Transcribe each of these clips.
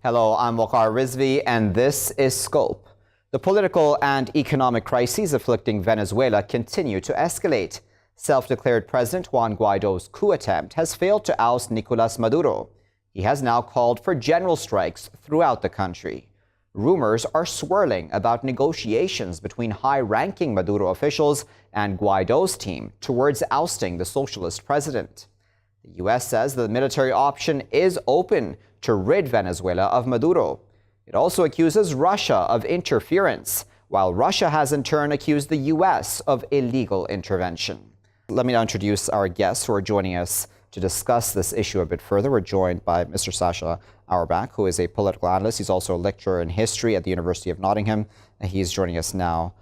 Hello, I'm Waqar Rizvi, and this is Scope. The political and economic crises afflicting Venezuela continue to escalate. Self-declared President Juan Guaido's coup attempt has failed to oust Nicolas Maduro. He has now called for general strikes throughout the country. Rumors are swirling about negotiations between high-ranking Maduro officials and Guaido's team towards ousting the socialist president. The U.S. says the military option is open to rid Venezuela of Maduro. It also accuses Russia of interference, while Russia has in turn accused the U.S. of illegal intervention. Let me now introduce our guests who are joining us to discuss this issue a bit further. We're joined by Mr. Sascha Auerbach, who is a political analyst. He's also a lecturer in history at the University of Nottingham. He's joining us now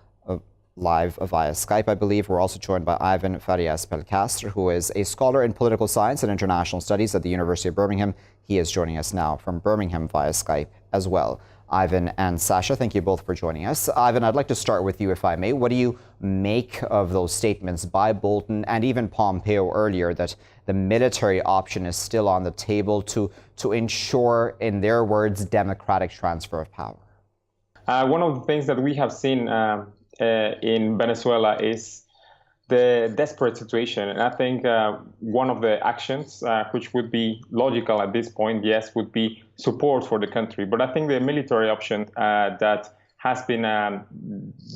live via Skype, I believe. We're also joined by Iván Farías Pelcastre, who is a scholar in political science and international studies at the University of Birmingham. He is joining us now from Birmingham via Skype as well. Iván and Sascha, thank you both for joining us. Iván, I'd like to start with you, if I may. What do you make of those statements by Bolton and even Pompeo earlier that the military option is still on the table to ensure, in their words, democratic transfer of power? One of the things that we have seen in Venezuela is the desperate situation. And I think one of the actions which would be logical at this point, yes, would be support for the country. But I think the military option that has been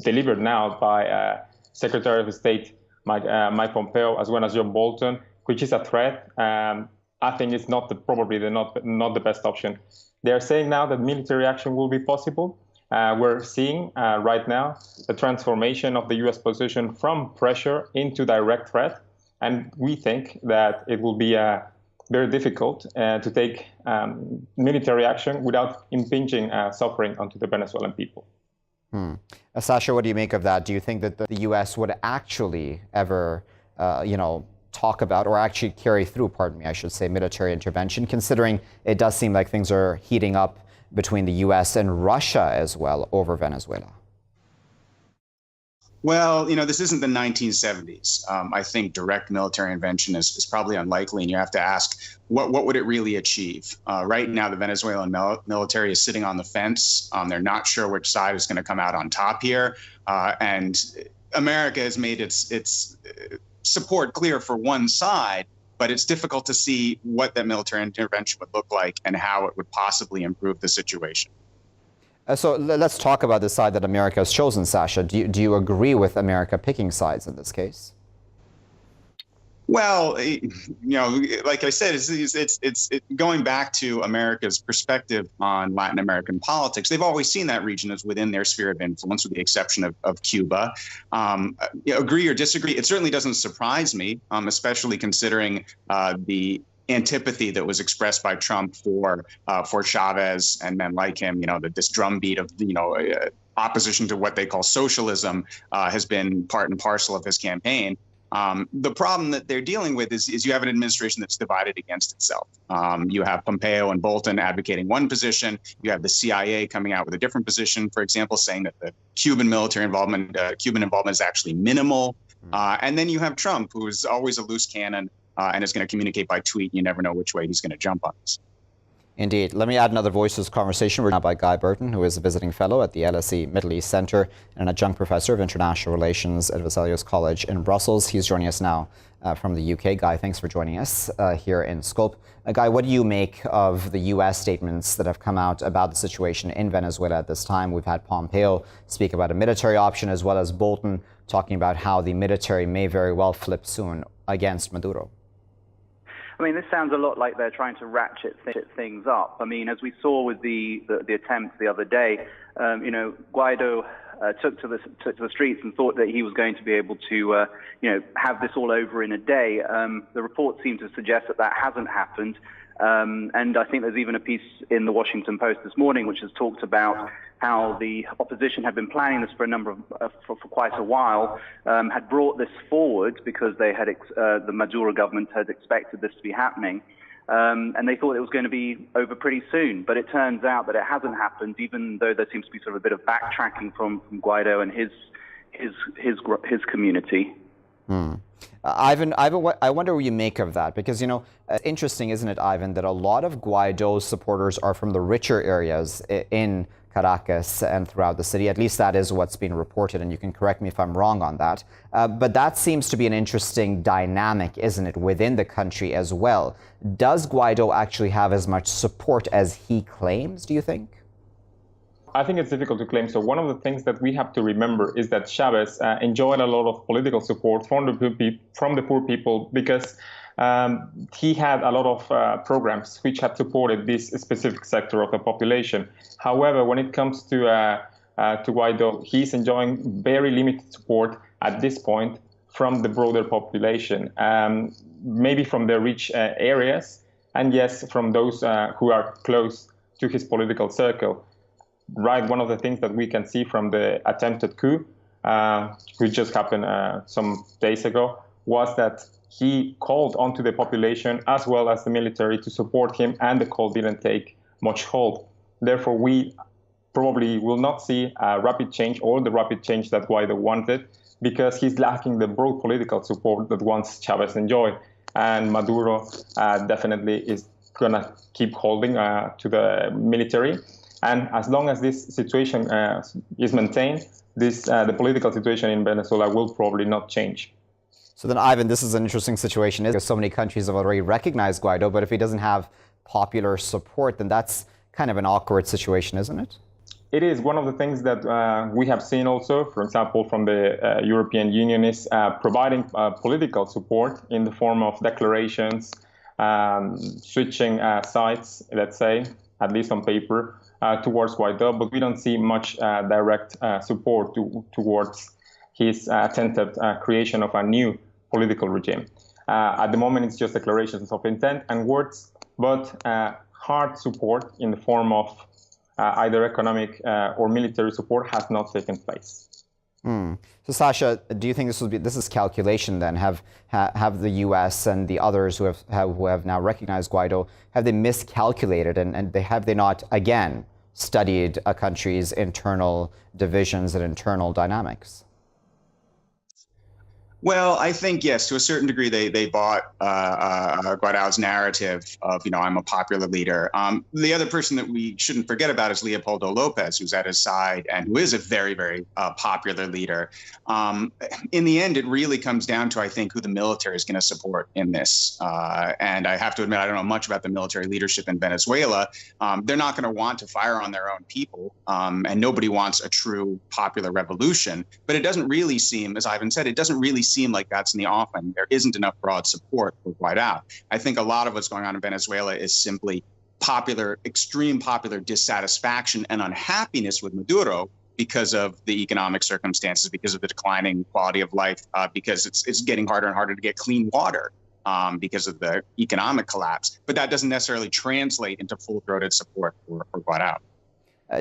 delivered now by Secretary of State Mike Pompeo, as well as John Bolton, which is a threat, I think it's not not the best option. They are saying now that military action will be possible. We're seeing right now the transformation of the U.S. position from pressure into direct threat. And we think that it will be very difficult to take military action without impinging suffering onto the Venezuelan people. Sascha, what do you make of that? Do you think that the U.S. would actually ever, talk about or actually carry through, pardon me, I should say, military intervention, considering it does seem like things are heating up between the U.S. and Russia as well over Venezuela? Well, this isn't the 1970s. I think direct military intervention is probably unlikely, and you have to ask, what would it really achieve? Right now, the Venezuelan military is sitting on the fence. They're not sure which side is going to come out on top here, and America has made its support clear for one side. But it's difficult to see what that military intervention would look like and how it would possibly improve the situation. So let's talk about the side that America has chosen, Sascha. Do you agree with America picking sides in this case? Well, like I said, it's going back to America's perspective on Latin American politics. They've always seen that region as within their sphere of influence, with the exception of Cuba. Agree or disagree, it certainly doesn't surprise me, especially considering the antipathy that was expressed by Trump for Chavez and men like him. This drumbeat of opposition to what they call socialism has been part and parcel of his campaign. The problem that they're dealing with is you have an administration that's divided against itself. You have Pompeo and Bolton advocating one position. You have the CIA coming out with a different position, for example, saying that the Cuban military involvement, is actually minimal. And then you have Trump, who is always a loose cannon and is going to communicate by tweet. You never know which way he's going to jump on this. Indeed. Let me add another voice to this conversation. We're now by Guy Burton, who is a visiting fellow at the LSE Middle East Center and an adjunct professor of international relations at Vesalius College in Brussels. He's joining us now from the UK. Guy, thanks for joining us here in Scope. Guy, what do you make of the U.S. statements that have come out about the situation in Venezuela at this time? We've had Pompeo speak about a military option, as well as Bolton talking about how the military may very well flip soon against Maduro. I mean, this sounds a lot like they're trying to ratchet things up. I mean, as we saw with the attempt the other day, Guaido took to the streets and thought that he was going to be able to, have this all over in a day. The reports seem to suggest that hasn't happened. And I think there's even a piece in the Washington Post this morning which has talked about how the opposition had been planning this for for quite a while, had brought this forward because they had the Maduro government had expected this to be happening, and they thought it was going to be over pretty soon. But it turns out that it hasn't happened, even though there seems to be sort of a bit of backtracking from Guaido and his community. Ivan, I wonder what you make of that, because, you know, it's interesting, isn't it, Ivan, that a lot of Guaido's supporters are from the richer areas in Caracas and throughout the city. At least that is what's been reported, and you can correct me if I'm wrong on that. But that seems to be an interesting dynamic, isn't it, within the country as well. Does Guaido actually have as much support as he claims, do you think? I think it's difficult to claim. So one of the things that we have to remember is that Chavez enjoyed a lot of political support from the poor people because he had a lot of programs which had supported this specific sector of the population. However, when it comes to Guaido, he's enjoying very limited support at this point from the broader population, maybe from the rich areas, and yes, from those who are close to his political circle. Right, one of the things that we can see from the attempted coup, which just happened some days ago, was that he called onto the population as well as the military to support him, and the call didn't take much hold. Therefore, we probably will not see a rapid change or the rapid change that Guaido wanted, because he's lacking the broad political support that once Chavez enjoyed. And Maduro definitely is going to keep holding to the military. And as long as this situation is maintained, the political situation in Venezuela will probably not change. So then, Ivan, this is an interesting situation, because so many countries have already recognized Guaido, but if he doesn't have popular support, then that's kind of an awkward situation, isn't it? It is. One of the things that we have seen also, for example, from the European Union, is providing political support in the form of declarations, switching sides, let's say, at least on paper, towards Guaido, but we don't see much direct support towards his attempted creation of a new political regime. At the moment, it's just declarations of intent and words, but hard support in the form of either economic or military support has not taken place. So, Sascha, do you think this is calculation then? Have the U.S. and the others who have now recognized Guaido, have they miscalculated, and have they not again studied a country's internal divisions and internal dynamics? Well, I think, yes, to a certain degree, they bought Guaido's narrative of, you know, I'm a popular leader. The other person that we shouldn't forget about is Leopoldo Lopez, who's at his side and who is a very, very popular leader. In the end, it really comes down to, I think, who the military is going to support in this. And I have to admit, I don't know much about the military leadership in Venezuela. They're not going to want to fire on their own people, and nobody wants a true popular revolution. But it doesn't really seem, as Ivan said, it doesn't really seem like that's in the offing. There isn't enough broad support for Guaido. I think a lot of what's going on in Venezuela is simply extreme popular dissatisfaction and unhappiness with Maduro because of the economic circumstances, because of the declining quality of life, because it's getting harder and harder to get clean water because of the economic collapse. But that doesn't necessarily translate into full-throated support for Guaido.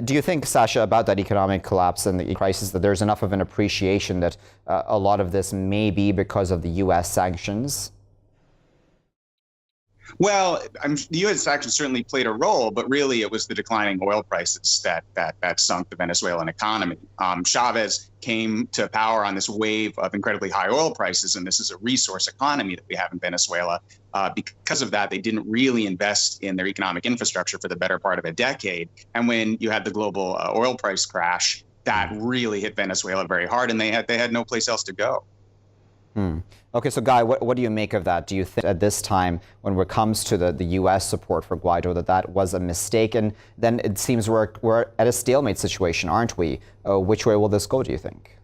Do you think, Sascha, about that economic collapse and the crisis, that there's enough of an appreciation that a lot of this may be because of the U.S. sanctions? Well, the U.S. sanctions certainly played a role, but really it was the declining oil prices that sunk the Venezuelan economy. Chavez came to power on this wave of incredibly high oil prices, and this is a resource economy that we have in Venezuela. Because of that, they didn't really invest in their economic infrastructure for the better part of a decade. And when you had the global oil price crash, that really hit Venezuela very hard, and they had no place else to go. Okay, so Guy, what do you make of that? Do you think at this time, when it comes to the U.S. support for Guaido, that was a mistake? And then it seems we're at a stalemate situation, aren't we? Which way will this go, do you think?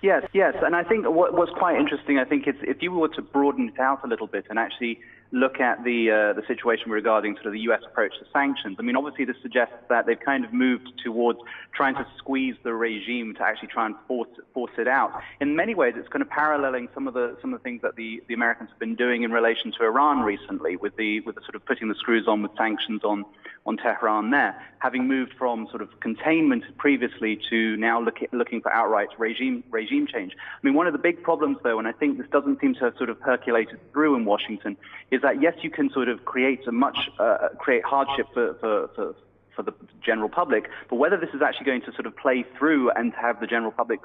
Yes. And I think what's quite interesting, I think, is if you were to broaden it out a little bit and actually look at the situation regarding sort of the U.S. approach to sanctions. I mean, obviously this suggests that they've kind of moved towards trying to squeeze the regime to actually try and force it out. In many ways, it's kind of paralleling some of the things that the Americans have been doing in relation to Iran recently, with the sort of putting the screws on with sanctions on Tehran there, having moved from sort of containment previously to now looking for outright regime change. I mean, one of the big problems, though, and I think this doesn't seem to have sort of percolated through in Washington, is that yes, you can sort of create hardship for the general public, but whether this is actually going to sort of play through and have the general public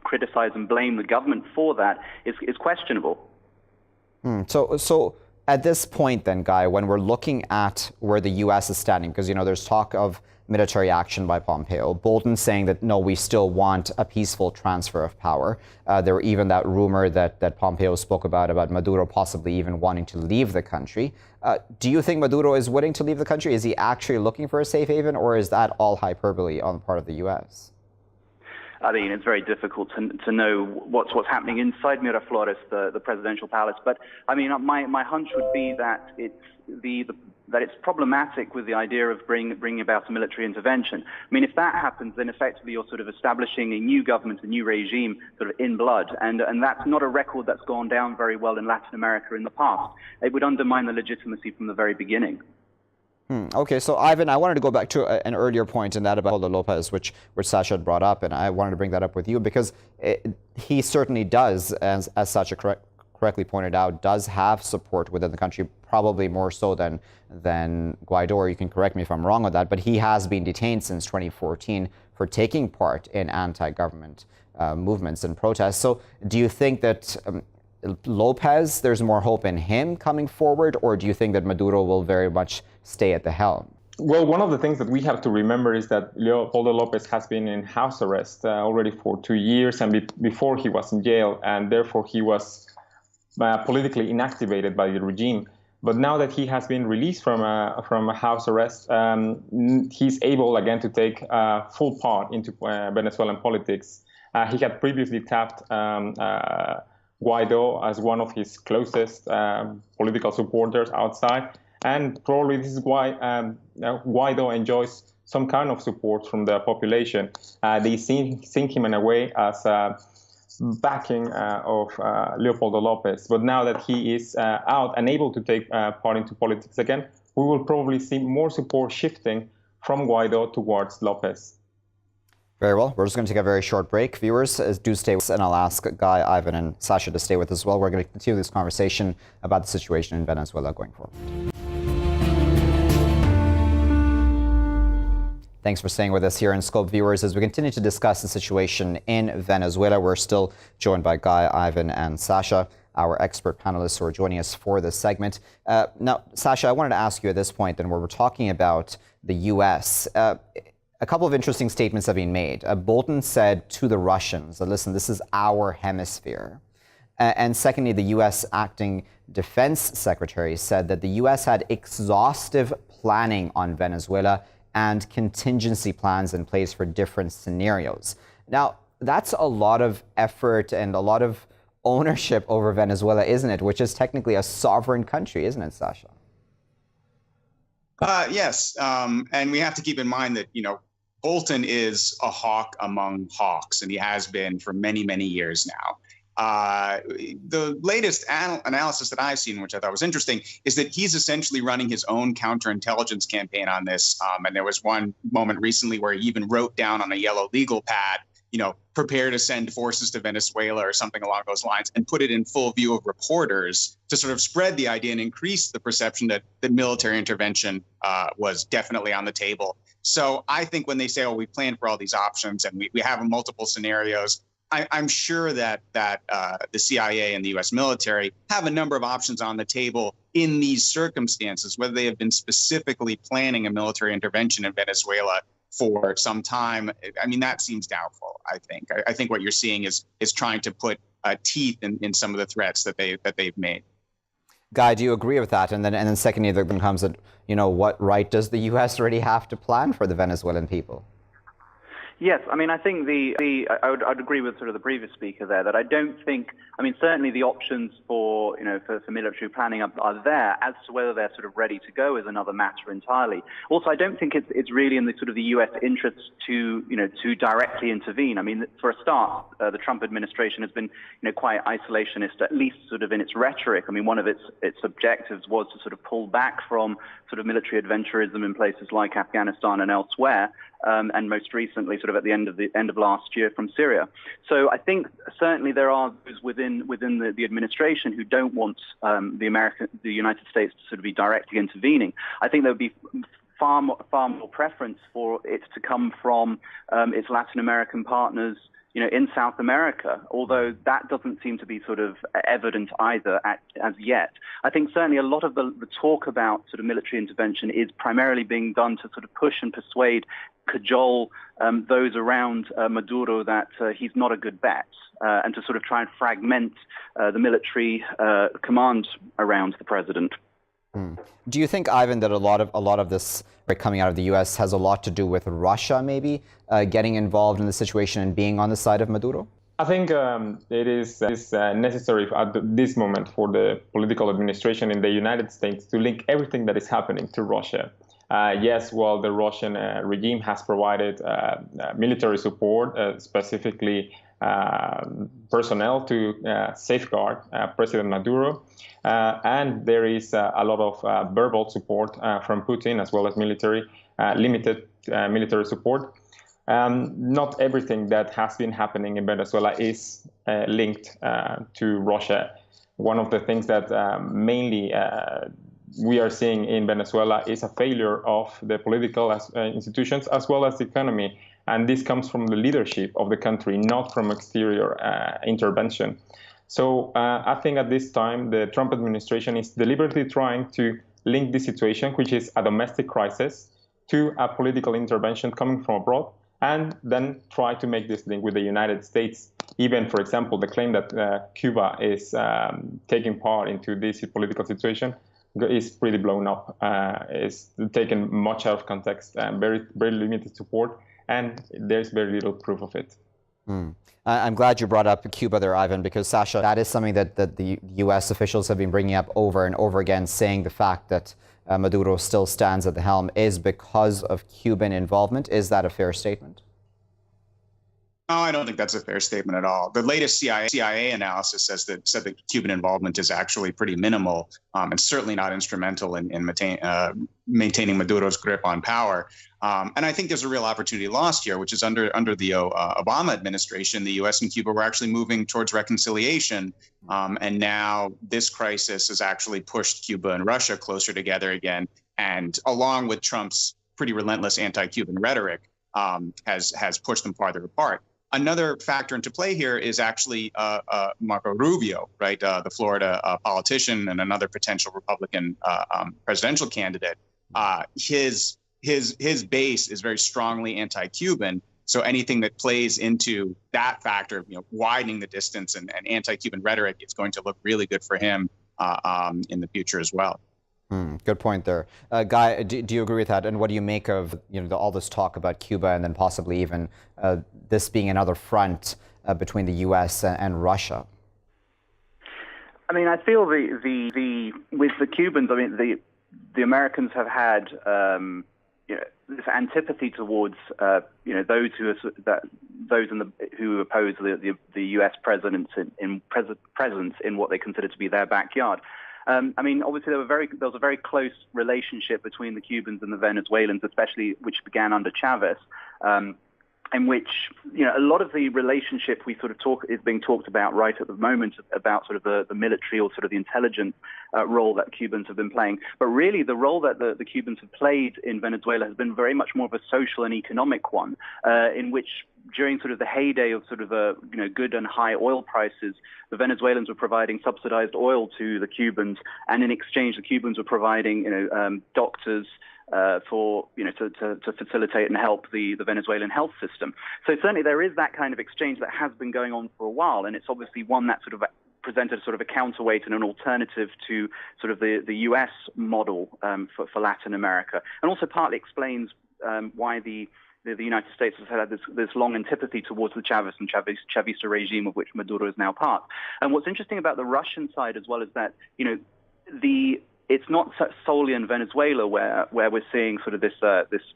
criticize and blame the government for that is questionable. So at this point then, Guy, when we're looking at where the U.S. is standing, because, there's talk of military action by Pompeo, Bolton saying that, no, we still want a peaceful transfer of power. There were even that rumor that Pompeo spoke about Maduro possibly even wanting to leave the country. Do you think Maduro is willing to leave the country? Is he actually looking for a safe haven, or is that all hyperbole on the part of the U.S.? I mean, it's very difficult to know what's happening inside Miraflores, the presidential palace. But I mean, my hunch would be that it's problematic with the idea of bringing about a military intervention. I mean, if that happens, then effectively you're sort of establishing a new government, a new regime, sort of in blood, and that's not a record that's gone down very well in Latin America in the past. It would undermine the legitimacy from the very beginning. Okay, so Iván, I wanted to go back to an earlier point, and that about Leopoldo López, which Sascha had brought up, and I wanted to bring that up with you because he certainly does, as Sascha correctly pointed out, does have support within the country, probably more so than Guaidó, or you can correct me if I'm wrong with that, but he has been detained since 2014 for taking part in anti-government movements and protests. So do you think that López, there's more hope in him coming forward, or do you think that Maduro will very much stay at the helm? Well, one of the things that we have to remember is that Leopoldo López has been in house arrest already for 2 years, and before he was in jail, and therefore he was politically inactivated by the regime. But now that he has been released from a house arrest, he's able again to take full part into Venezuelan politics. He had previously tapped Guaidó as one of his closest political supporters outside. And probably this is why Guaidó enjoys some kind of support from the population. They see him in a way as backing of Leopoldo López. But now that he is out and able to take part into politics again, we will probably see more support shifting from Guaidó towards López. Very well. We're just going to take a very short break. Viewers, do stay with us, and I'll ask Guy, Iván, and Sascha to stay with us as well. We're going to continue this conversation about the situation in Venezuela going forward. Thanks for staying with us here in Scope, viewers. As we continue to discuss the situation in Venezuela, we're still joined by Guy, Iván, and Sascha, our expert panelists who are joining us for this segment. Now, Sascha, I wanted to ask you at this point, then, where we're talking about the U.S., a couple of interesting statements have been made. Bolton said to the Russians, listen, this is our hemisphere. And secondly, the U.S. acting defense secretary said that the U.S. had exhaustive planning on Venezuela and contingency plans in place for different scenarios. Now, that's a lot of effort and a lot of ownership over Venezuela, isn't it? Which is technically a sovereign country, isn't it, Sascha? Yes, and we have to keep in mind that, Bolton is a hawk among hawks, and he has been for many, many years now. The latest analysis that I've seen, which I thought was interesting, is that he's essentially running his own counterintelligence campaign on this. And there was one moment recently where he even wrote down on a yellow legal pad, prepare to send forces to Venezuela or something along those lines, and put it in full view of reporters to sort of spread the idea and increase the perception that military intervention was definitely on the table. So I think when they say, we plan for all these options and we have multiple scenarios, I'm sure that the CIA and the U.S. military have a number of options on the table in these circumstances, whether they have been specifically planning a military intervention in Venezuela for some time. I mean, that seems doubtful, I think. I think what you're seeing is trying to put teeth in some of the threats that they've made. Guy, do you agree with that? And then secondly, there comes that, what right does the U.S. already have to plan for the Venezuelan people? Yes, I mean, I think I'd agree with sort of the previous speaker there that I don't think, certainly the options for military planning are there. As to whether they're sort of ready to go is another matter entirely. Also, I don't think it's really in the sort of the U.S. interest to directly intervene. I mean, for a start, the Trump administration has been, quite isolationist, at least sort of in its rhetoric. I mean, one of its objectives was to sort of pull back from sort of military adventurism in places like Afghanistan and elsewhere. And most recently, sort of at the end of last year, from Syria. So I think certainly there are those within the administration who don't want the United States to sort of be directly intervening. I think there would be far more preference for it to come from its Latin American partners, in South America, although that doesn't seem to be sort of evident either as yet. I think certainly a lot of the talk about sort of military intervention is primarily being done to sort of push and persuade, cajole those around Maduro that he's not a good bet, and to sort of try and fragment the military command around the president. Do you think, Iván, that a lot of this coming out of the U.S. has a lot to do with Russia maybe getting involved in the situation and being on the side of Maduro? I think it is necessary at this moment for the political administration in the United States to link everything that is happening to Russia. Yes, well, the Russian regime has provided military support, specifically personnel to safeguard President Maduro. And there is a lot of verbal support from Putin, as well as limited military support. Not everything that has been happening in Venezuela is linked to Russia. One of the things that mainly we are seeing in Venezuela is a failure of the political institutions as well as the economy. And this comes from the leadership of the country, not from exterior intervention. So I think at this time, the Trump administration is deliberately trying to link this situation, which is a domestic crisis, to a political intervention coming from abroad, and then try to make this link with the United States. Even, for example, the claim that Cuba is taking part into this political situation is pretty blown up. It's taken much out of context and very, very limited support. And there's very little proof of it. I'm glad you brought up Cuba there, Iván, because, Sascha, that is something that the U.S. officials have been bringing up over and over again, saying the fact that Maduro still stands at the helm is because of Cuban involvement. Is that a fair statement? No, I don't think that's a fair statement at all. The latest CIA analysis said that Cuban involvement is actually pretty minimal and certainly not instrumental in maintaining Maduro's grip on power. And I think there's a real opportunity lost here, which is under the Obama administration, the U.S. and Cuba were actually moving towards reconciliation. And now this crisis has actually pushed Cuba and Russia closer together again. And along with Trump's pretty relentless anti-Cuban rhetoric, has pushed them farther apart. Another factor into play here is actually Marco Rubio, right, the Florida politician and another potential Republican presidential candidate. His base is very strongly anti-Cuban, so anything that plays into that factor, widening the distance and anti-Cuban rhetoric, is going to look really good for him in the future as well. Good point there. Guy, do you agree with that? And what do you make of all this talk about Cuba and then possibly even this being another front between the U.S. and Russia? I mean, I feel with the Cubans, I mean, the Americans have had this antipathy towards those who oppose the U.S. presence in what they consider to be their backyard. I mean, obviously, there was a very close relationship between the Cubans and the Venezuelans, especially which began under Chavez, in which a lot of the relationship we sort of is being talked about right at the moment about sort of the military or sort of the intelligence role that Cubans have been playing. But really, the role that the Cubans have played in Venezuela has been very much more of a social and economic one, in which during sort of the heyday of sort of good and high oil prices, the Venezuelans were providing subsidized oil to the Cubans, and in exchange, the Cubans were providing doctors to facilitate and help the Venezuelan health system. So certainly there is that kind of exchange that has been going on for a while, and it's obviously one that sort of presented sort of a counterweight and an alternative to sort of the U.S. model for Latin America, and also partly explains why the United States has had this long antipathy towards the Chavez and Chavista regime, of which Maduro is now part. And what's interesting about the Russian side as well is that it's not solely in Venezuela where we're seeing sort of this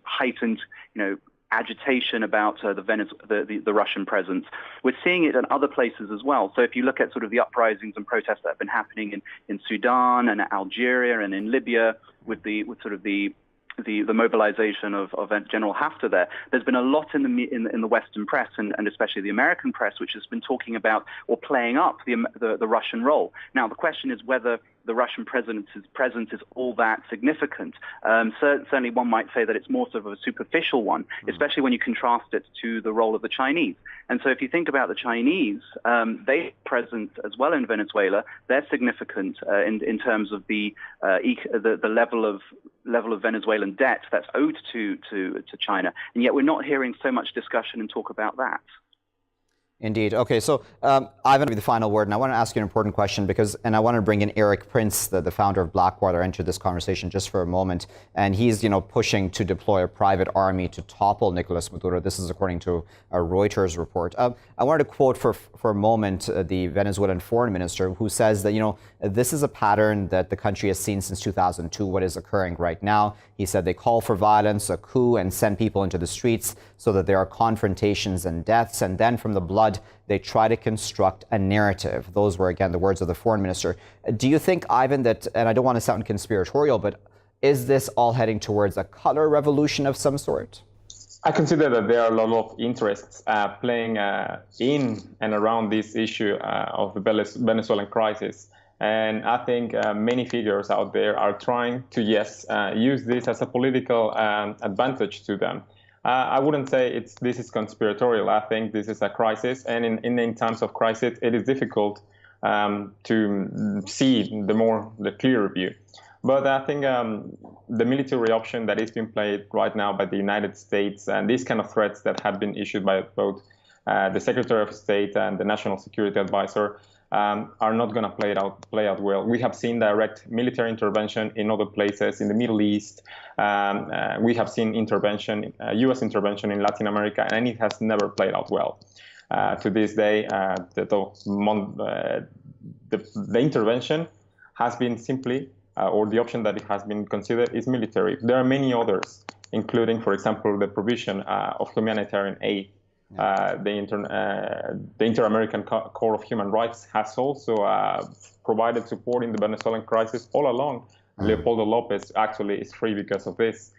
heightened agitation about the Russian presence. We're seeing it in other places as well. So if you look at sort of the uprisings and protests that have been happening in Sudan and Algeria and in Libya with sort of the the mobilization of General Haftar there, there's been a lot in the Western press and especially the American press, which has been talking about or playing up the Russian role. Now, the question is whether the Russian president's presence is all that significant. Certainly one might say that it's more sort of a superficial one, especially when you contrast it to the role of the Chinese. And so if you think about the Chinese, they present as well in Venezuela. They're significant in terms of the level of Venezuelan debt that's owed to China. And yet we're not hearing so much discussion and talk about that. Indeed. Okay, so Iván, the final word, and I want to ask you an important question and I want to bring in Eric Prince, the founder of Blackwater, into this conversation just for a moment. And he's, pushing to deploy a private army to topple Nicolas Maduro. This is according to a Reuters report. I wanted to quote for a moment the Venezuelan foreign minister, who says that, this is a pattern that the country has seen since 2002, what is occurring right now. He said they call for violence, a coup, and send people into the streets so that there are confrontations and deaths. And then from the blood, they try to construct a narrative. Those were, again, the words of the foreign minister. Do you think, Iván, that, and I don't want to sound conspiratorial, but is this all heading towards a color revolution of some sort? I consider that there are a lot of interests playing in and around this issue of the Venezuelan crisis. And I think many figures out there are trying to, use this as a political advantage to them. I wouldn't say this is conspiratorial. I think this is a crisis. And in times of crisis, it is difficult to see the clearer view. But I think the military option that is being played right now by the United States and these kind of threats that have been issued by both the Secretary of State and the National Security Advisor are not going to play out well. We have seen direct military intervention in other places in the Middle East. We have seen U.S. intervention in Latin America, and it has never played out well. To this day, the intervention has been simply, or the option that it has been considered is military. There are many others, including, for example, the provision of humanitarian aid. The Inter-American Court of Human Rights has also provided support in the Venezuelan crisis all along. Leopoldo Lopez actually is free because of this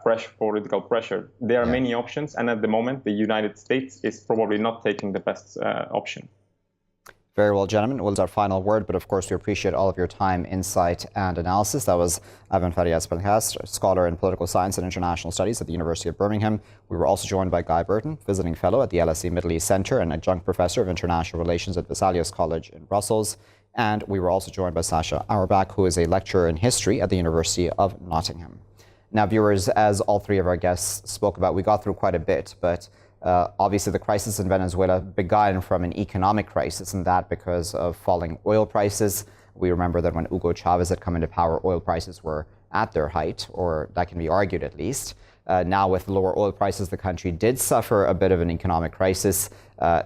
fresh political pressure. There are many options, and at the moment, the United States is probably not taking the best option. Very well, gentlemen. Well, it's our final word, but of course we appreciate all of your time, insight, and analysis. That was Iván Farías Pelcastre, scholar in political science and international studies at the University of Birmingham. We were also joined by Guy Burton, visiting fellow at the LSE Middle East Centre and adjunct professor of international relations at Vesalius College in Brussels. And we were also joined by Sascha Auerbach, who is a lecturer in history at the University of Nottingham. Now, viewers, as all three of our guests spoke about, we got through quite a bit, but obviously, the crisis in Venezuela began from an economic crisis, and that because of falling oil prices. We remember that when Hugo Chavez had come into power, oil prices were at their height, or that can be argued at least. Now, with lower oil prices, the country did suffer a bit of an economic crisis,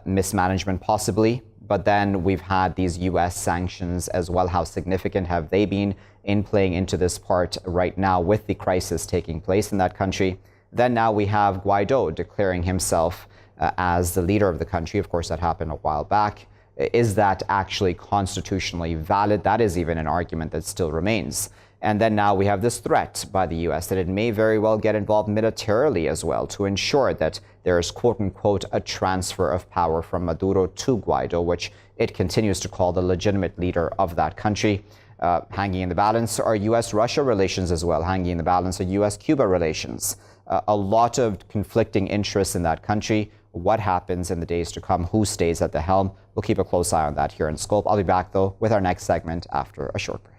mismanagement possibly. But then we've had these U.S. sanctions as well. How significant have they been in playing into this part right now with the crisis taking place in that country? Then now we have Guaido declaring himself as the leader of the country. Of course, that happened a while back. Is that actually constitutionally valid? That is even an argument that still remains. And then now we have this threat by the U.S. that it may very well get involved militarily as well to ensure that there is, quote unquote, a transfer of power from Maduro to Guaido, which it continues to call the legitimate leader of that country. Hanging in the balance are U.S.-Russia relations as well. Hanging in the balance are U.S.-Cuba relations. A lot of conflicting interests in that country. What happens in the days to come? Who stays at the helm? We'll keep a close eye on that here in Scope. I'll be back, though, with our next segment after a short break.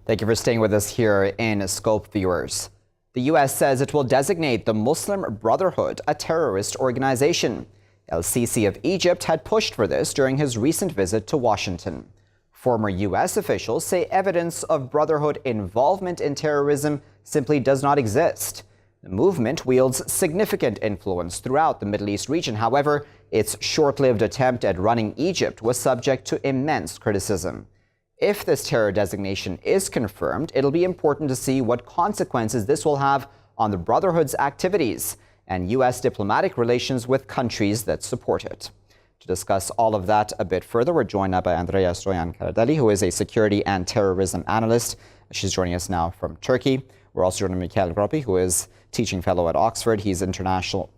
Thank you for staying with us here in Scope, viewers. The U.S. says it will designate the Muslim Brotherhood a terrorist organization. El-Sisi of Egypt had pushed for this during his recent visit to Washington. Former U.S. officials say evidence of Brotherhood involvement in terrorism simply does not exist. The movement wields significant influence throughout the Middle East region. However, its short-lived attempt at running Egypt was subject to immense criticism. If this terror designation is confirmed, it'll be important to see what consequences this will have on the Brotherhood's activities and U.S. diplomatic relations with countries that support it. To discuss all of that a bit further, we're joined now by Andreea Stoian, who is a security and terrorism analyst. She's joining us now from Turkey. We're also joining Michele Groppi, who is teaching fellow at Oxford. He's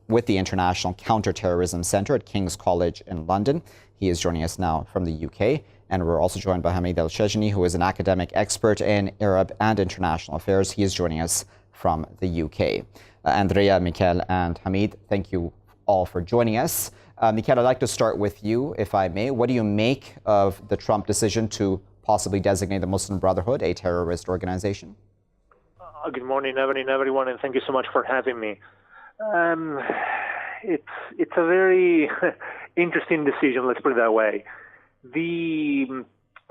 with the International Counterterrorism Centre at King's College in London. He is joining us now from the UK. And we're also joined by Hamid Al-Shejni, who is an academic expert in Arab and international affairs. He is joining us from the UK. Andreea, Michele, and Hamid, thank you all for joining us. Michele, I'd like to start with you, if I may. What do you make of the Trump decision to possibly designate the Muslim Brotherhood a terrorist organization? Good morning, everyone, and thank you so much for having me. It's a very interesting decision, let's put it that way. The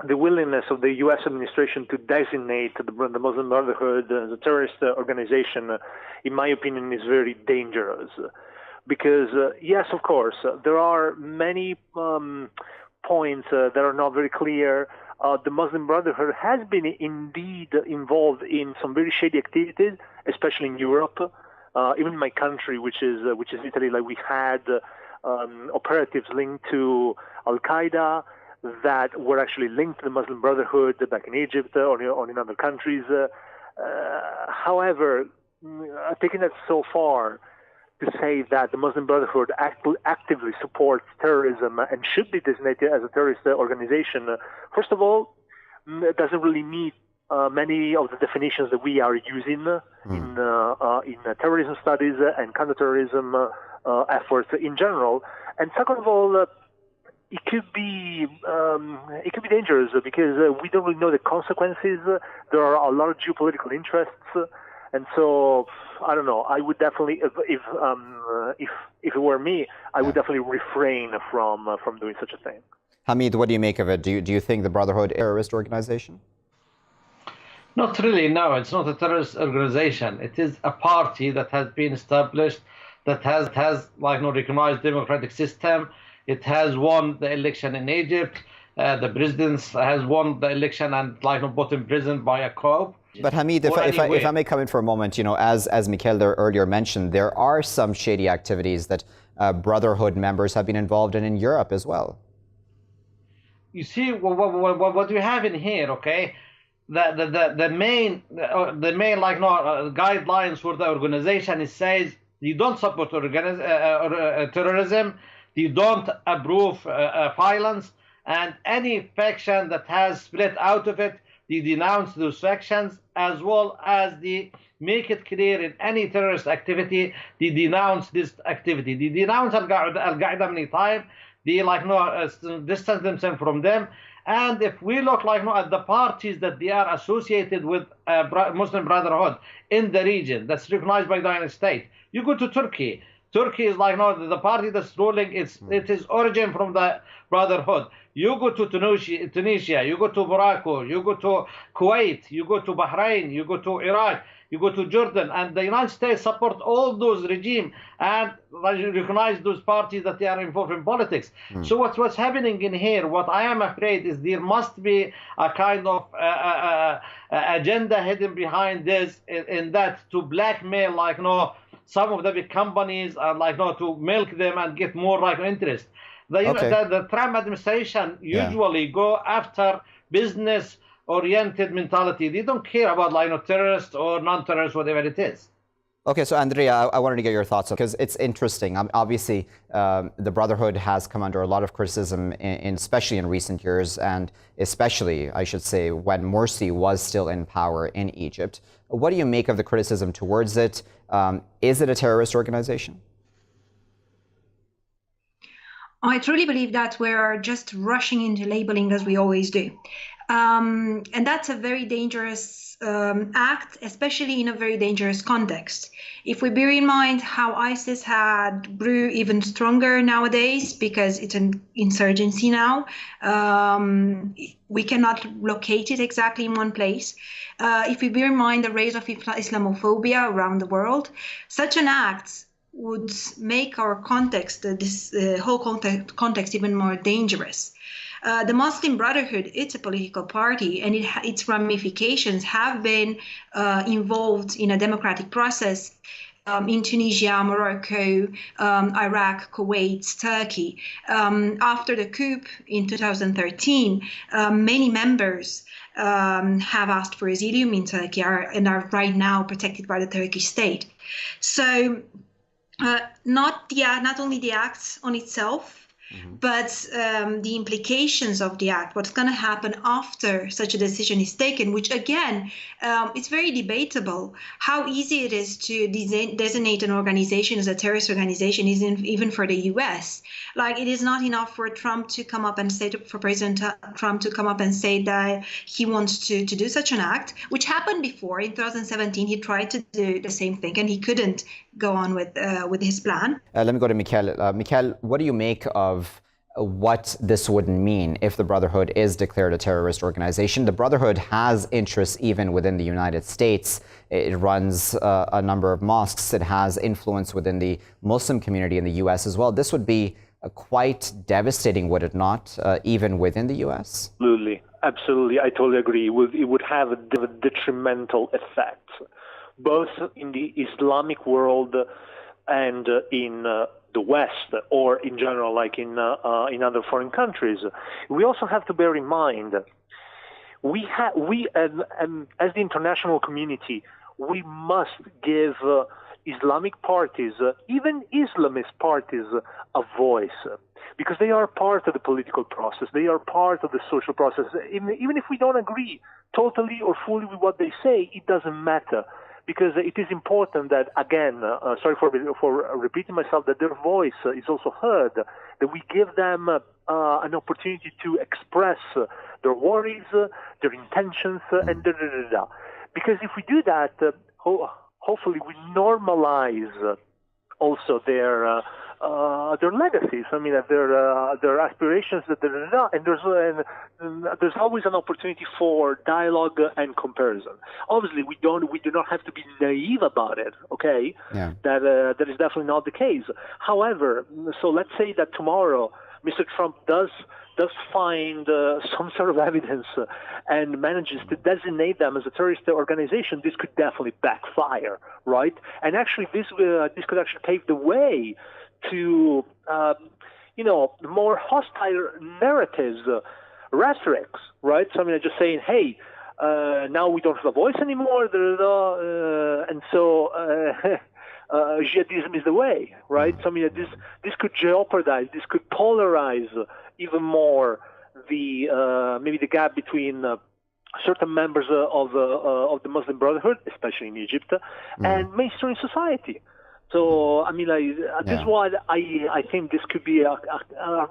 willingness of the U.S. administration to designate the Muslim Brotherhood as a terrorist organization, in my opinion, is very dangerous. Because, yes, of course, there are many points that are not very clear. The Muslim Brotherhood has been indeed involved in some very shady activities, especially in Europe. Even in my country, which is Italy, like we had operatives linked to Al-Qaeda that were actually linked to the Muslim Brotherhood back in Egypt or in other countries. However, taking that so far to say that the Muslim Brotherhood actively supports terrorism and should be designated as a terrorist organization, first of all, it doesn't really meet many of the definitions that we are using in terrorism studies and counterterrorism efforts in general. And second of all, it could be dangerous because we don't really know the consequences. There are a lot of geopolitical interests, and so I don't know. I would definitely, if it were me, I would definitely refrain from doing such a thing. Hamid, what do you make of it? Do you think the Brotherhood is a terrorist organization? Not really. No, it's not a terrorist organization. It is a party that has been established, that has recognized democratic system. It has won the election in Egypt. The president has won the election and put in prison by a coup. But Hamid, if I may come in for a moment, as Michele earlier mentioned, there are some shady activities that Brotherhood members have been involved in Europe as well. You see, what we have in here, okay? The main guidelines for the organization, it says you don't support terrorism. You don't approve violence, and any faction that has split out of it, they denounce those factions, as well as they make it clear in any terrorist activity, they denounce this activity. They denounce Al-Qaeda many times. They distance themselves from them. And if we look at the parties that they are associated with Muslim Brotherhood in the region, that's recognized by the United States. You go to Turkey. Turkey is the party that's ruling. It is origin from the Brotherhood. You go to Tunisia, you go to Morocco, you go to Kuwait, you go to Bahrain, you go to Iraq, you go to Jordan, and the United States support all those regimes and recognize those parties that they are involved in politics. So what's happening in here, what I am afraid is there must be a kind of agenda hidden behind this, in that to blackmail some of the big companies and to milk them and get more interest. The Trump administration usually go after business-oriented mentality. They don't care about terrorists or non-terrorists, whatever it is. Okay, so Andreea, I wanted to get your thoughts because it's interesting. Obviously, the Brotherhood has come under a lot of criticism, especially in recent years, and especially, I should say, when Morsi was still in power in Egypt. What do you make of the criticism towards it? Is it a terrorist organization? I truly believe that we're just rushing into labeling as we always do. And that's a very dangerous act, especially in a very dangerous context. If we bear in mind how ISIS grew even stronger nowadays because it's an insurgency now, we cannot locate it exactly in one place. If we bear in mind the rise of Islamophobia around the world, such an act would make our context, this whole context even more dangerous. The Muslim Brotherhood, it's a political party, and its ramifications have been involved in a democratic process in Tunisia, Morocco, Iraq, Kuwait, Turkey. After the coup in 2013, many members have asked for asylum in Turkey and are right now protected by the Turkish state. So not only the act on itself, but the implications of the act, what's going to happen after such a decision is taken, which again, it's very debatable how easy it is to designate an organization as a terrorist organization, even for the US. Like, it is not enough for Trump to come up and say, for President Trump to come up and say that he wants to do such an act, which happened before. In 2017, he tried to do the same thing and he couldn't go on with his plan. Let me go to Michele. Michele, what do you make of what this would mean if the Brotherhood is declared a terrorist organization? The Brotherhood has interests even within the United States. It runs a number of mosques. It has influence within the Muslim community in the U.S. as well. This would be quite devastating, would it not, even within the U.S.? Absolutely. I totally agree. It would have a detrimental effect, both in the Islamic world and in the West, or in general, like in other foreign countries. We also have to bear in mind, we as the international community, we must give Islamic parties, even Islamist parties, a voice, because they are part of the political process. They are part of the social process. Even if we don't agree totally or fully with what they say, it doesn't matter. Because it is important that, again, sorry for repeating myself, that their voice is also heard, that we give them an opportunity to express their worries, their intentions, and da-da-da-da. Because if we do that, hopefully we normalize also their legacies. I mean, their aspirations, and there's always an opportunity for dialogue and comparison. Obviously, we do not have to be naive about it. Okay, yeah. That is definitely not the case. However, so let's say that tomorrow Mr. Trump does find some sort of evidence and manages to designate them as a terrorist organization. This could definitely backfire, right? And actually, this could actually pave the way to more hostile narratives, rhetorics, right? So I mean, just saying, hey, now we don't have a voice anymore, and so jihadism is the way, right? So I mean, this could jeopardize, this could polarize even more maybe the gap between certain members of the Muslim Brotherhood, especially in Egypt, and mainstream society. So, I mean, this is why I think this could be a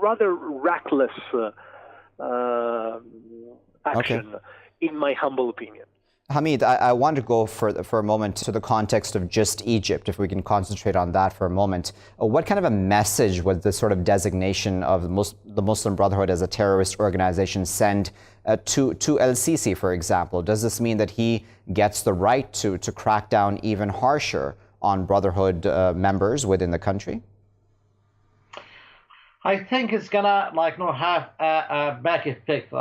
rather reckless action, in my humble opinion. Hamid, I want to go for a moment to the context of just Egypt, if we can concentrate on that for a moment. What kind of a message would this sort of designation of the Muslim Brotherhood as a terrorist organization send to El-Sisi, for example? Does this mean that he gets the right to crack down even harsher on Brotherhood members within the country? I think it's gonna have a back effect.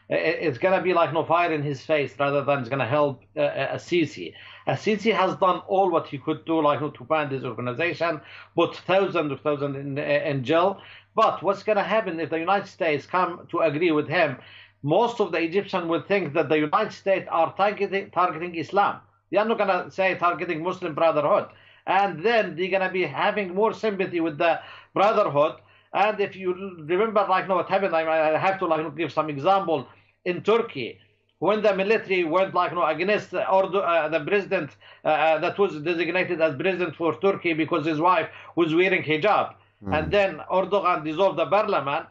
It's gonna be fire in his face rather than it's gonna help Sisi. Sisi has done all what he could do, to ban this organization, put thousands in jail. But what's gonna happen if the United States come to agree with him? Most of the Egyptians will think that the United States are targeting Islam. They are not going to say targeting Muslim Brotherhood. And then they're going to be having more sympathy with the Brotherhood. And if you remember, what happened, I have to give some example. In Turkey, when the military went against the president that was designated as president for Turkey because his wife was wearing hijab. And then Erdogan dissolved the parliament.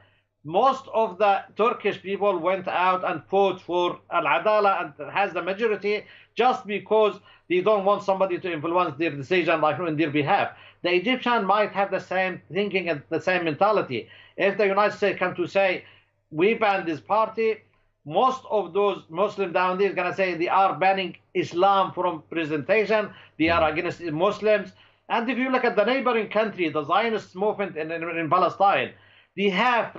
Most of the Turkish people went out and fought for Al-Adala and has the majority just because they don't want somebody to influence their decision in their behalf. The Egyptian might have the same thinking and the same mentality. If the United States come to say, we ban this party, most of those Muslims down there are going to say they are banning Islam from presentation, they are against Muslims. And if you look at the neighboring country, the Zionist movement in Palestine, they have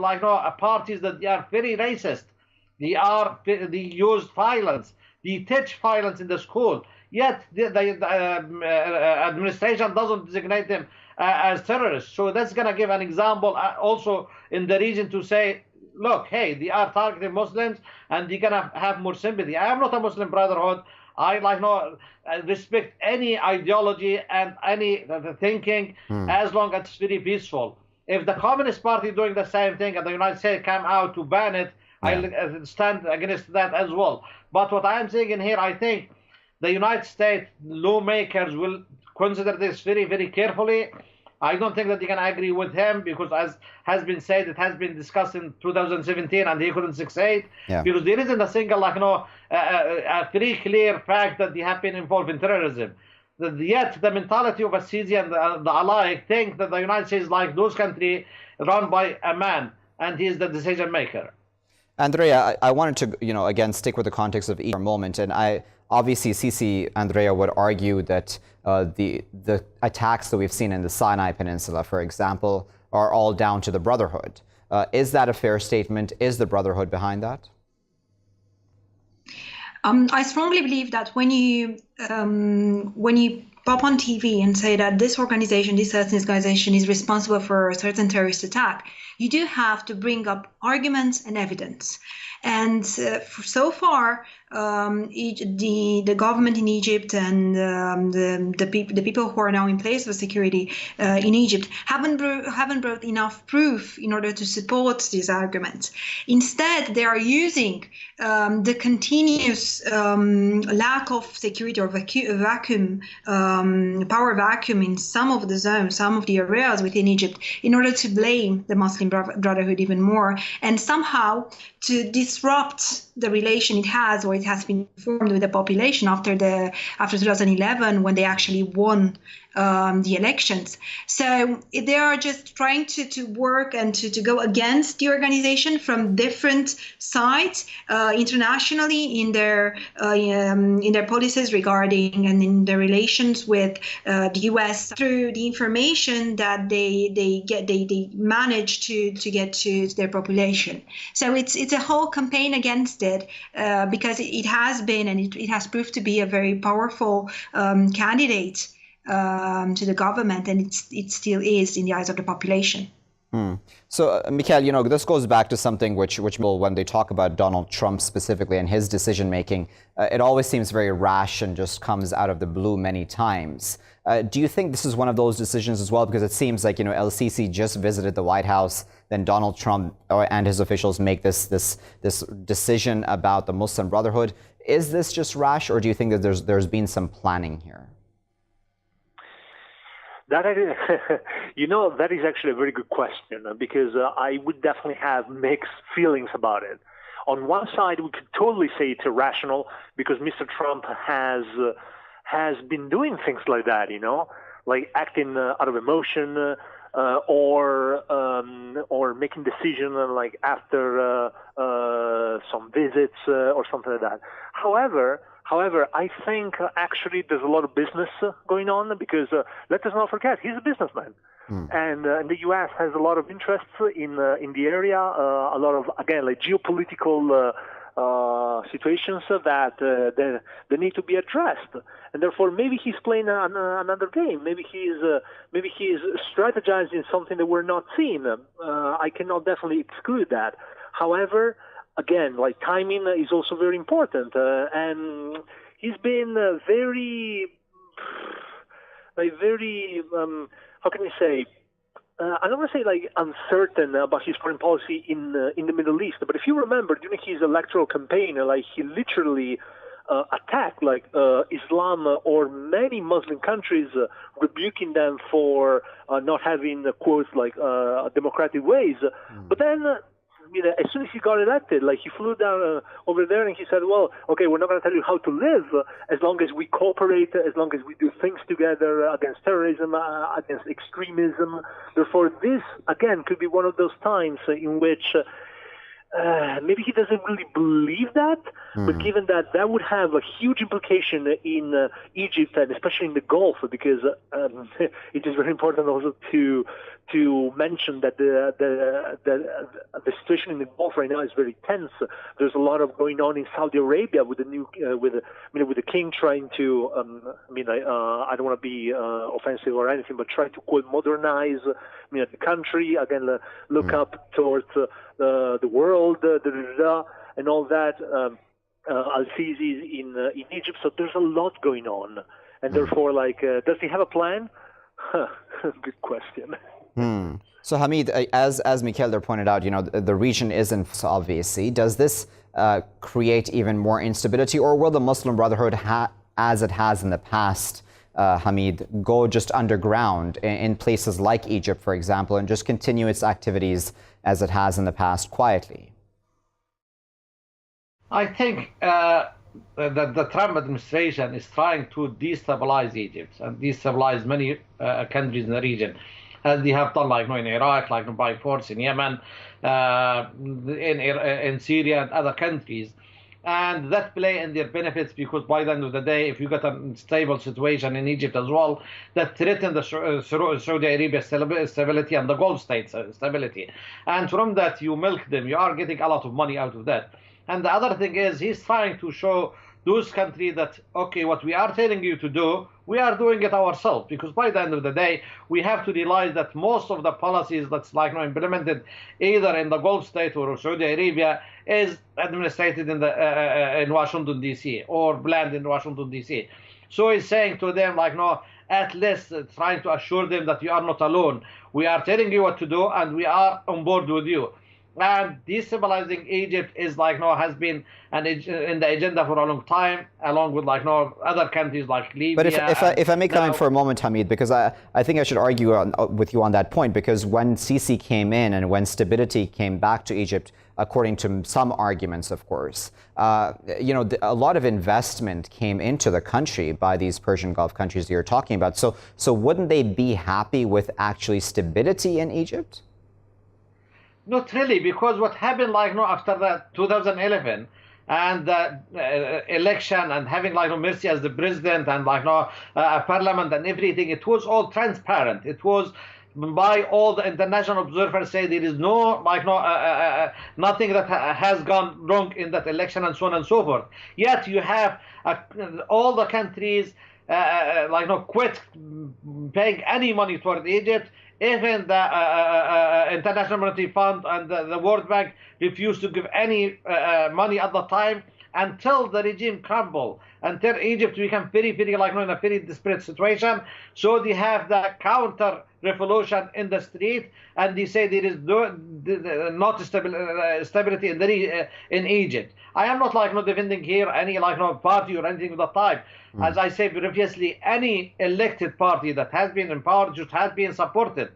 parties that they are very racist. They use violence. They teach violence in the school. yet the administration doesn't designate them as terrorists. So that's going to give an example also in the region to say, look, hey, they are targeting Muslims and they're going to have more sympathy. I am not a Muslim Brotherhood. I respect any ideology and any thinking as long as it's very peaceful. If the Communist Party doing the same thing and the United States come out to ban it, I'll stand against that as well. But what I am saying in here, I think the United States lawmakers will consider this very, very carefully. I don't think that they can agree with him because, as has been said, it has been discussed in 2017 and he couldn't succeed because there isn't a single, a very clear fact that they have been involved in terrorism. Yet the mentality of Assisi and the alike think that the United States, like those countries, run by a man and he is the decision maker. Andreea, I wanted to, again, stick with the context of each for a moment, and obviously, Sisi, Andreea, would argue that the attacks that we've seen in the Sinai Peninsula, for example, are all down to the Brotherhood. Is that a fair statement? Is the Brotherhood behind that? I strongly believe that when you pop on TV and say that this organization is responsible for a certain terrorist attack, you do have to bring up arguments and evidence. And so far, the government in Egypt and the people who are now in place for security in Egypt haven't brought enough proof in order to support these arguments. Instead, they are using the continuous lack of security or power vacuum in some of the zones, some of the areas within Egypt, in order to blame the Muslim Brotherhood even more and somehow to disrupt the relation it has or it has been formed with the population after 2011 when they actually won the elections. So they are just trying to work and to go against the organization from different sides internationally in their policies regarding and in their relations with the US through the information that they manage to get to their population. So it's a whole campaign against it because it has been and it has proved to be a very powerful candidate to the government, and it still is in the eyes of the population. So, Michele, this goes back to something which when they talk about Donald Trump specifically and his decision-making, it always seems very rash and just comes out of the blue many times. Do you think this is one of those decisions as well? Because it seems like, El-Sisi just visited the White House, then Donald Trump and his officials make this decision about the Muslim Brotherhood. Is this just rash, or do you think that there's been some planning here? That is actually a very good question because I would definitely have mixed feelings about it. On one side, we could totally say it's irrational because Mr. Trump has been doing things like that, like acting out of emotion or making decisions like after some visits or something like that. However, I think actually there's a lot of business going on because let us not forget he's a businessman, and the U.S. has a lot of interests in the area, a lot of geopolitical situations that they need to be addressed, and therefore maybe he's playing another game. Maybe he is strategizing something that we're not seeing. I cannot definitely exclude that. However, again, timing is also very important, and he's been very, how can we say? I don't want to say uncertain about his foreign policy in the Middle East, but if you remember during his electoral campaign, he literally attacked Islam or many Muslim countries, rebuking them for not having quotes democratic ways. But then, as soon as he got elected, he flew down over there and he said, well, okay, we're not going to tell you how to live as long as we cooperate, as long as we do things together against terrorism, against extremism. Therefore, this, again, could be one of those times in which maybe he doesn't really believe that, but given that that would have a huge implication in Egypt and especially in the Gulf, because it is very important also to mention that the situation in the Gulf right now is very tense. There's a lot of going on in Saudi Arabia with the new with the king trying to I don't want to be offensive or anything, but trying to quote modernize the country again, look up towards the world, and all that. Al-Sisi in Egypt, so there's a lot going on, and therefore, does he have a plan? Good question. So Hamid, as Michele pointed out, the region isn't obviously. Does this create even more instability, or will the Muslim Brotherhood, as it has in the past, Hamid, go just underground in places like Egypt, for example, and just continue its activities as it has in the past quietly? I think that the Trump administration is trying to destabilize Egypt and destabilize many countries in the region, as they have done, in Iraq, by force, in Yemen, in Syria and other countries. And that play in their benefits, because by the end of the day, if you got a stable situation in Egypt as well, that threaten the Saudi Arabia stability and the Gulf states stability. And from that, you milk them. You are getting a lot of money out of that. And the other thing is, he's trying to show those countries that, okay, what we are telling you to do, we are doing it ourselves. Because by the end of the day, we have to realize that most of the policies that's implemented either in the Gulf state or Saudi Arabia is administrated in Washington, D.C. or planned in Washington, D.C. So he's saying to them, at least trying to assure them that you are not alone. We are telling you what to do, and we are on board with you. And destabilizing Egypt is has been in the agenda for a long time, along with other countries like Libya. But if I may come in for a moment, Hamid, because I think I should argue with you on that point, because when Sisi came in and when stability came back to Egypt, according to some arguments, of course, a lot of investment came into the country by these Persian Gulf countries that you're talking about. So wouldn't they be happy with actually stability in Egypt? Not really, because what happened after the 2011 and the election and having Morsi as the president and a parliament and everything, it was all transparent. It was by all the international observers say there is nothing that has gone wrong in that election and so on and so forth. Yet you have all the countries quit paying any money toward Egypt. Even the International Monetary Fund and the World Bank refused to give any money at the time until the regime crumbled, until Egypt became very, very in a very desperate situation. So they have the counter revolution in the street, and they say there is not stability in Egypt. I am not defending here any party or anything of the type. As I said previously, any elected party that has been in power just has been supported,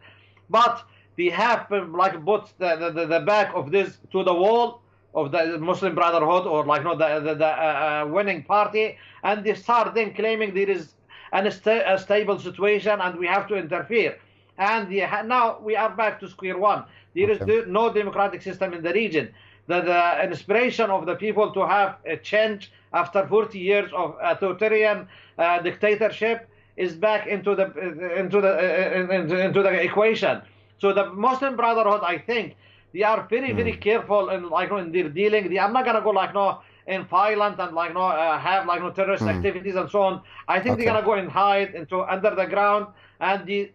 but they have put the back of this to the wall of the Muslim Brotherhood or the winning party, and they start then claiming there is a stable situation and we have to interfere. And now we are back to square one. There is no democratic system in the region. The inspiration of the people to have a change after 40 years of authoritarian dictatorship is back into the equation. So the Muslim Brotherhood, I think, they are very, very careful in in their dealing. They are not gonna go in violent and have terrorist activities and so on. I think they're gonna go and hide under the ground, and they're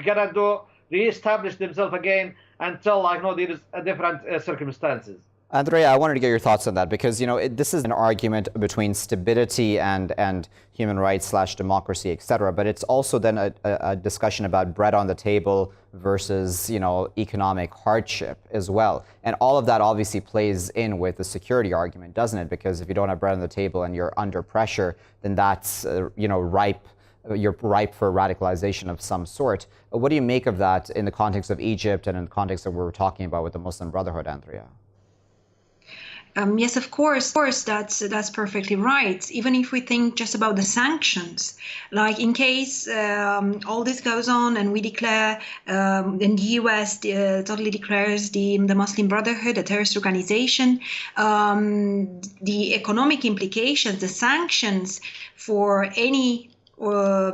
gonna reestablish themselves again until there is a different circumstances. Andreea, I wanted to get your thoughts on that, because this is an argument between stability and human rights / democracy, etc. But it's also then a discussion about bread on the table versus economic hardship as well. And all of that obviously plays in with the security argument, doesn't it? Because if you don't have bread on the table and you're under pressure, then that's ripe. You're ripe for radicalization of some sort. What do you make of that in the context of Egypt and in the context that we were talking about with the Muslim Brotherhood, Andreea? Yes, of course, that's perfectly right. Even if we think just about the sanctions, like in case all this goes on and we declare, and the U.S. totally declares the Muslim Brotherhood a terrorist organization, the economic implications, the sanctions for any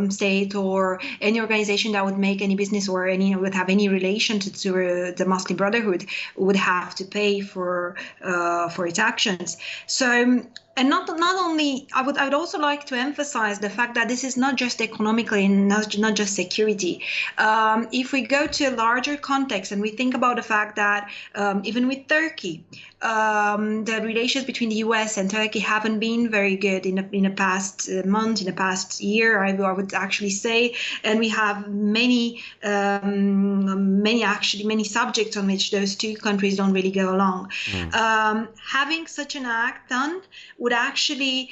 state or any organization that would make any business or would have any relation to the Muslim Brotherhood would have to pay for its actions. So. And not only, I would also like to emphasize the fact that this is not just economically and not just security. If we go to a larger context and we think about the fact that even with Turkey, the relations between the U.S. and Turkey haven't been very good in the past month, in the past year, I would actually say, and we have many subjects on which those two countries don't really go along. Having such an act done would actually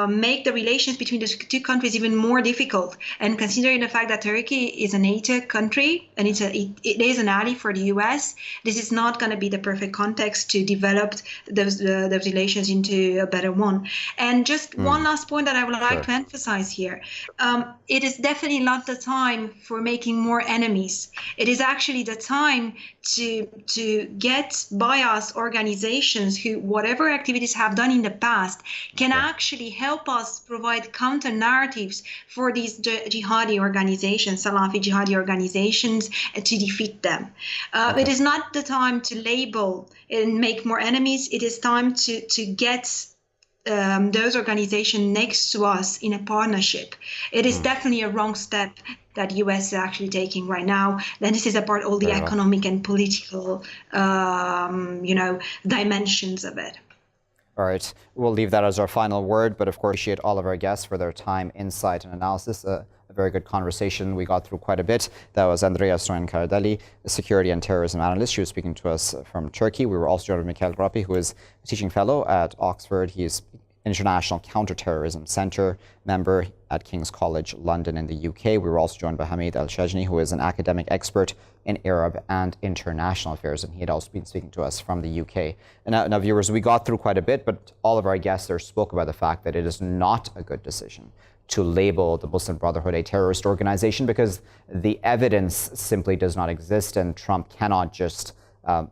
make the relations between the two countries even more difficult. And considering the fact that Turkey is a NATO country and it is an ally for the U.S., this is not going to be the perfect context to develop those relations into a better one. And just one last point that I would like to emphasize here. It is definitely not the time for making more enemies. It is actually the time to get bias organizations who, whatever activities have done in the past, can actually help us provide counter narratives for these jihadi organizations, Salafi jihadi organizations, to defeat them. It is not the time to label and make more enemies. It is time to get those organizations next to us in a partnership. It is definitely a wrong step that U.S. is actually taking right now. Then this is about all the economic and political, dimensions of it. All right, we'll leave that as our final word, but of course, appreciate all of our guests for their time, insight, and analysis. A very good conversation. We got through quite a bit. That was Andreea Stoian, a security and terrorism analyst. She was speaking to us from Turkey. We were also joined with Michele Groppi, who is a teaching fellow at Oxford. He is International Counterterrorism Centre member at King's College London in the UK. We were also joined by Hamid Al-Shejni, who is an academic expert in Arab and international affairs, and he had also been speaking to us from the UK. And now, viewers, we got through quite a bit, but all of our guests there spoke about the fact that it is not a good decision to label the Muslim Brotherhood a terrorist organization because the evidence simply does not exist, and Trump cannot just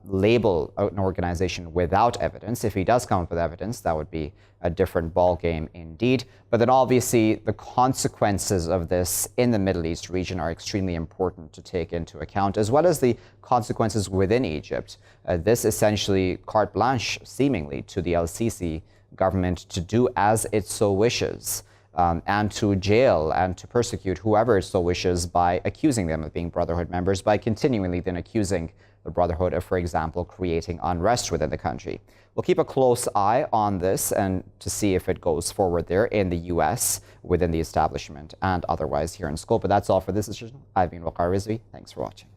label an organization without evidence. If he does come up with evidence, that would be a different ballgame indeed. But then obviously the consequences of this in the Middle East region are extremely important to take into account, as well as the consequences within Egypt. This essentially carte blanche, seemingly, to the El-Sisi government to do as it so wishes. And to jail and to persecute whoever it so wishes by accusing them of being Brotherhood members, by continually then accusing the Brotherhood of, for example, creating unrest within the country. We'll keep a close eye on this and to see if it goes forward there in the US, within the establishment, and otherwise here in Scope. But that's all for this edition. I've been Waqar Rizvi. Thanks for watching.